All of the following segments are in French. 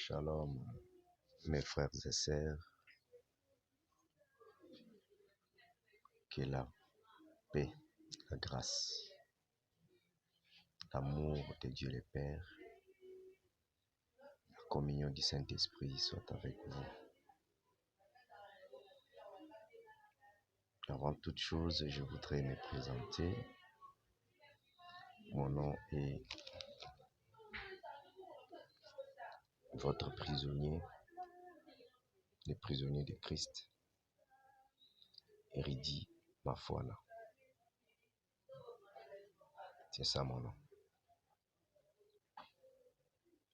Shalom, mes frères et sœurs, que la paix, la grâce, l'amour de Dieu le Père, la communion du Saint-Esprit soit avec vous. Avant toute chose, je voudrais me présenter. Mon nom est votre prisonnier, le prisonnier de Christ, Héridi Mafuala. C'est ça mon nom.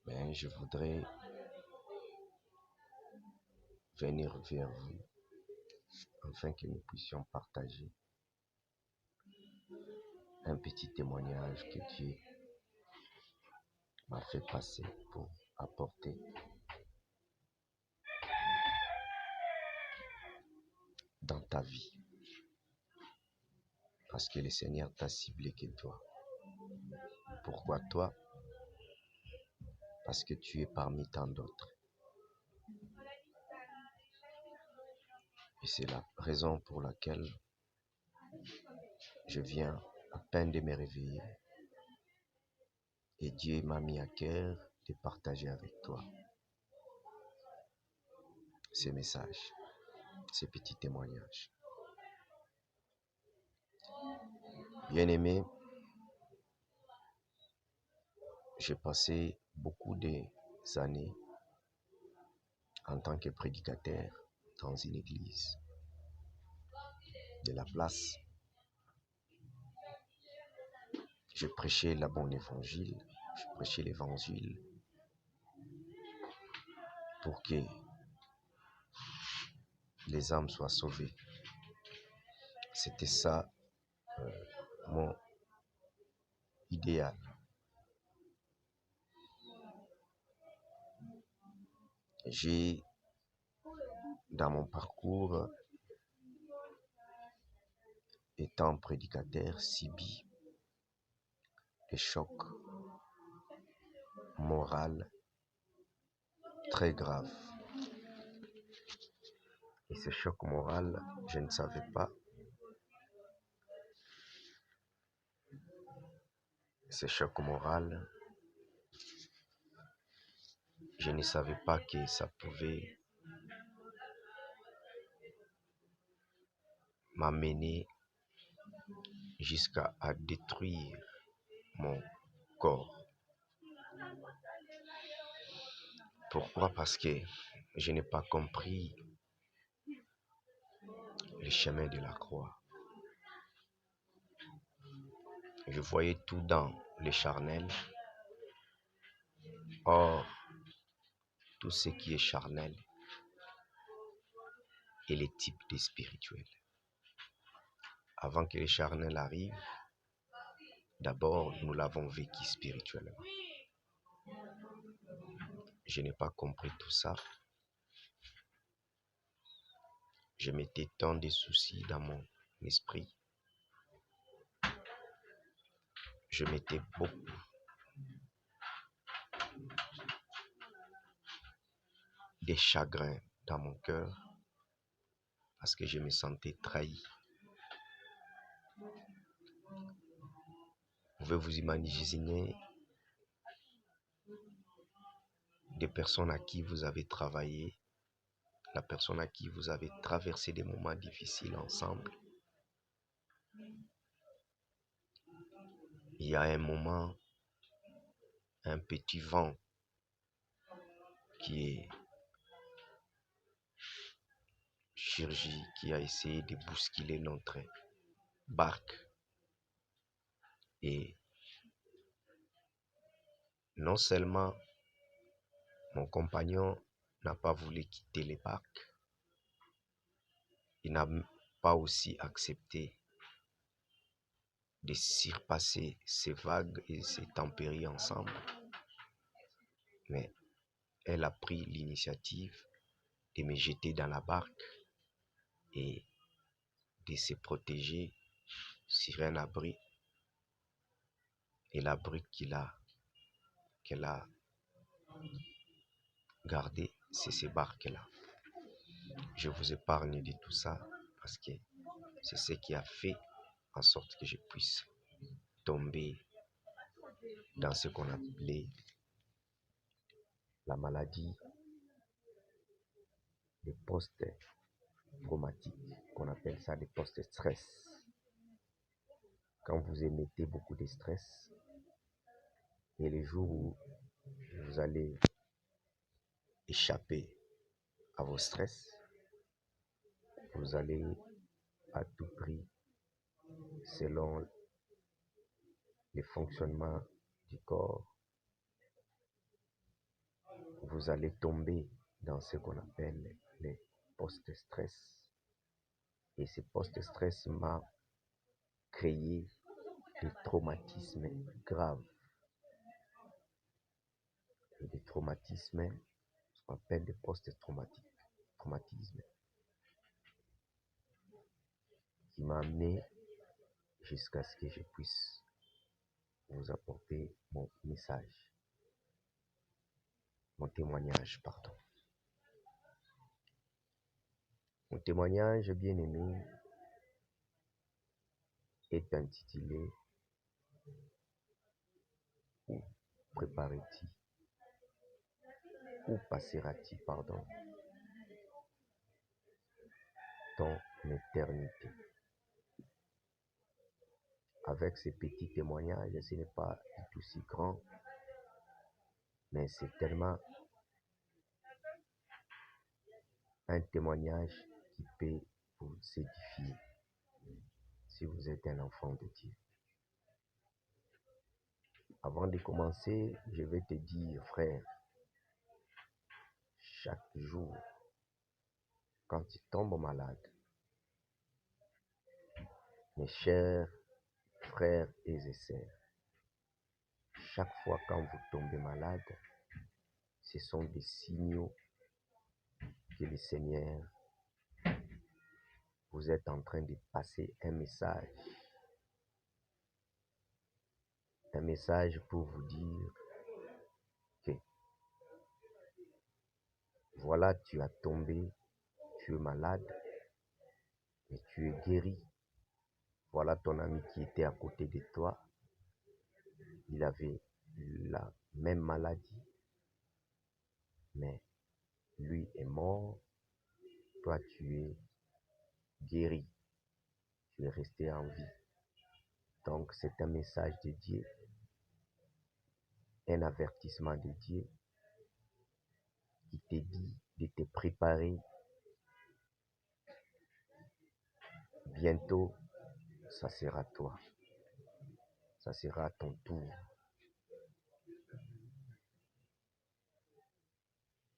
Mais je voudrais venir vers vous afin que nous puissions partager un petit témoignage que Dieu m'a fait passer pour apporter dans ta vie. Parce que le Seigneur t'a ciblé que toi. Pourquoi toi? Parce que tu es parmi tant d'autres. Et c'est la raison pour laquelle je viens à peine de me réveiller. Et Dieu m'a mis à cœur de partager avec toi ces messages, ces petits témoignages. Bien-aimé, j'ai passé beaucoup d'années en tant que prédicateur dans une église de la place. Je prêchais la bonne évangile, je prêchais l'évangile pour que les âmes soient sauvées. C'était ça mon idéal. J'ai, dans mon parcours, étant prédicateur, subi des chocs moraux très graves. Et ce choc moral, je ne savais pas. Ce choc moral, je ne savais pas que ça pouvait m'amener jusqu'à détruire mon corps. Pourquoi? Parce que je n'ai pas compris le chemin de la croix. Je voyais tout dans le charnel. Or, tout ce qui est charnel est le type de spirituel. Avant que le charnel arrive, d'abord, nous l'avons vécu spirituellement. Je n'ai pas compris tout ça. Je mettais tant de soucis dans mon esprit. Je mettais beaucoup de chagrin dans mon cœur parce que je me sentais trahi. Vous pouvez vous imaginer des personnes à qui vous avez travaillé, la personne à qui vous avez traversé des moments difficiles ensemble. Il y a un moment, un petit vent qui est surgi, qui a essayé de bousculer notre barque. Et non seulement mon compagnon n'a pas voulu quitter les barques, il n'a pas aussi accepté de surpasser ces vagues et ces tempéries ensemble. Mais elle a pris l'initiative de me jeter dans la barque et de se protéger sur un abri. Et l'abri qu'elle a garder, c'est ces barques-là. Je vous épargne de tout ça parce que c'est ce qui a fait en sorte que je puisse tomber dans ce qu'on appelait la maladie des post-traumatiques, qu'on appelle ça des post-stress. Quand vous émettez beaucoup de stress, et les jours où vous allez échapper à vos stress, vous allez à tout prix, selon les fonctionnements du corps, vous allez tomber dans ce qu'on appelle les post-stress. Et ce post-stress m'a créé des traumatismes graves. Et des traumatismes, ce qu'on appelle des post-traumatismes, qui m'a amené jusqu'à ce que je puisse vous apporter mon message, mon témoignage, pardon. Mon témoignage, bien aimé, est intitulé « Où prépares-tu, où passeras-tu, pardon, ton éternité ?» Avec ces petits témoignages, ce n'est pas du tout si grand, mais c'est tellement un témoignage qui peut vous édifier si vous êtes un enfant de Dieu. Avant de commencer, je vais te dire, frère, chaque jour, quand tu tombes malade, mes chers frères et sœurs, chaque fois quand vous tombez malade, ce sont des signaux que le Seigneur vous est en train de passer un message pour vous dire que voilà, tu as tombé, tu es malade, mais tu es guéri. Voilà ton ami qui était à côté de toi, il avait la même maladie, mais lui est mort, toi tu es guéri, tu es resté en vie. Donc c'est un message de Dieu, un avertissement de Dieu qui te dit de te préparer. Bientôt, ça sera toi, ça sera ton tour.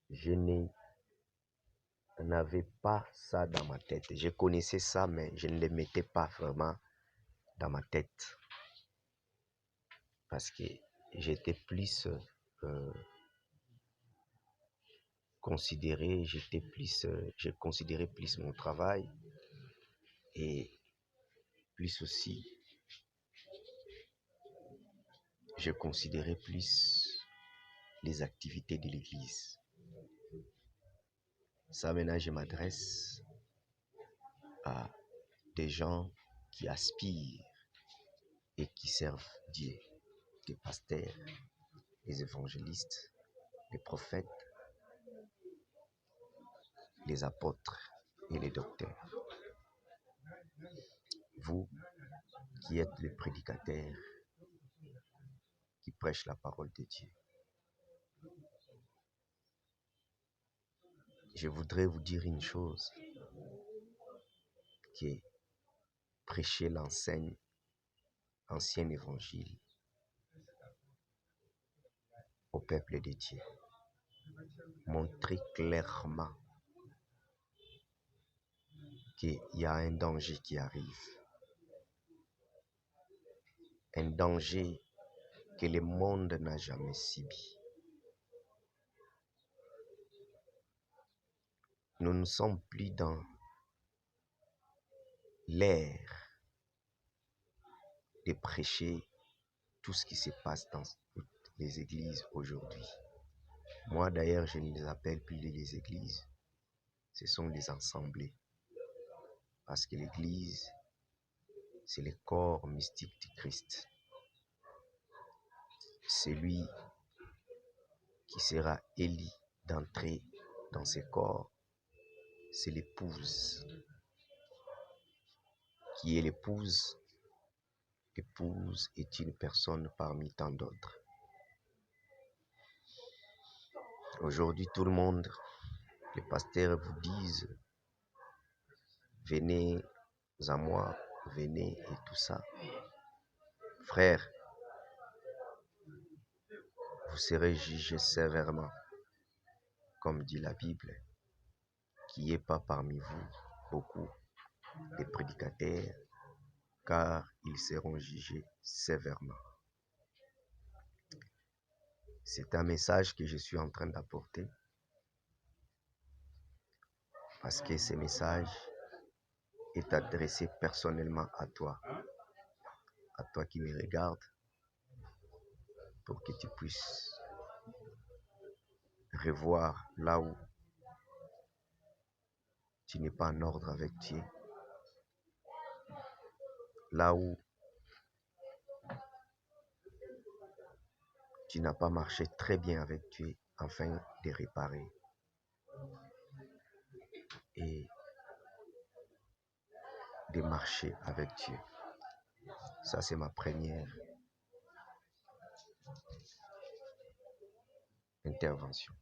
Je n'avais pas ça dans ma tête. Je connaissais ça, mais je ne le mettais pas vraiment dans ma tête. Parce que j'étais plus considéré, je considérais plus mon travail et plus aussi, je considérais plus les activités de l'église. Ça, maintenant, je m'adresse à des gens qui aspirent et qui servent Dieu, des pasteurs, des évangélistes, des prophètes, les apôtres et les docteurs. Vous qui êtes les prédicateurs, qui prêchent la parole de Dieu. Je voudrais vous dire une chose, que prêcher l'ancien évangile au peuple de Dieu. Montrer clairement qu'il y a un danger qui arrive. Un danger que le monde n'a jamais subi. Nous ne sommes plus dans l'ère de prêcher tout ce qui se passe dans toutes les églises aujourd'hui. Moi d'ailleurs, je ne les appelle plus les églises, ce sont des assemblées. Parce que l'église, c'est le corps mystique du Christ. Celui qui sera élu d'entrer dans ce corps, c'est l'épouse. Qui est l'épouse? L'épouse est une personne parmi tant d'autres. Aujourd'hui, tout le monde, les pasteurs vous disent, venez à moi, venez et tout ça. Frères, vous serez jugés sévèrement, comme dit la Bible, qu'il n'y ait pas parmi vous beaucoup de prédicateurs, car ils seront jugés sévèrement. C'est un message que je suis en train d'apporter, parce que ce message est adressé personnellement à toi qui me regardes, pour que tu puisses revoir là où tu n'es pas en ordre avec Dieu, là où tu n'as pas marché très bien avec Dieu, afin de réparer et de marcher avec Dieu. Ça, c'est ma première intervention.